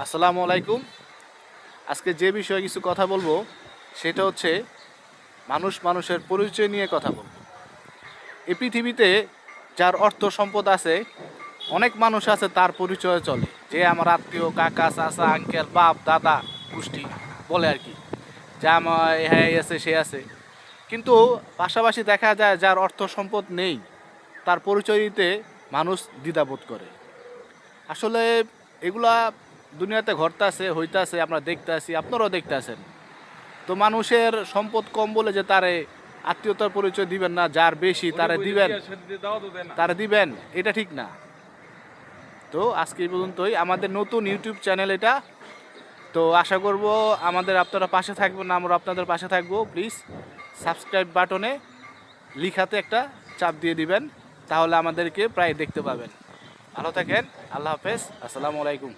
আসসালামু আলাইকুম। আজকে যে বিষয়ে কিছু কথা বলবো সেটা হচ্ছে মানুষ মানুষের পরিচয় নিয়ে কথা বলবো। এই পৃথিবীতে যার অর্থ সম্পদ আছে, অনেক মানুষ আছে তার পরিচয় চলে, যে আমার আত্মীয়, কাকা, চাচা, আঙ্কেল, বাপ, দাদা, গোষ্ঠী বলে আর কি, যা আমার হ্যাঁ আছে সে আছে। কিন্তু পাশাপাশি দেখা যায় যার অর্থ সম্পদ নেই, তার পরিচয় দিতে মানুষ দ্বিধাবোধ করে। আসলে এগুলা দুনিয়াতে ঘটতেছে, হইতাছে, আমরা দেখতেছি, আপনারাও দেখতেছেন। তো মানুষের সম্পদ কম বলে যে তারে আত্মীয়তার পরিচয় দিবেন না, যার বেশি তারে দিবেন, তারে দিবেন, এটা ঠিক না। তো আজকে এই পর্যন্তই, আমাদের নতুন ইউটিউব চ্যানেল এটা। তো আশা করব আমাদের আপনারা পাশে থাকবেন, আমরা আপনাদের পাশে থাকবো। প্লিজ সাবস্ক্রাইব বাটনে লিখাতে একটা চাপ দিয়ে দিবেন, তাহলে আমাদেরকে প্রায় দেখতে পাবেন। ভালো থাকেন। আল্লাহ হাফেজ। আসসালামু আলাইকুম।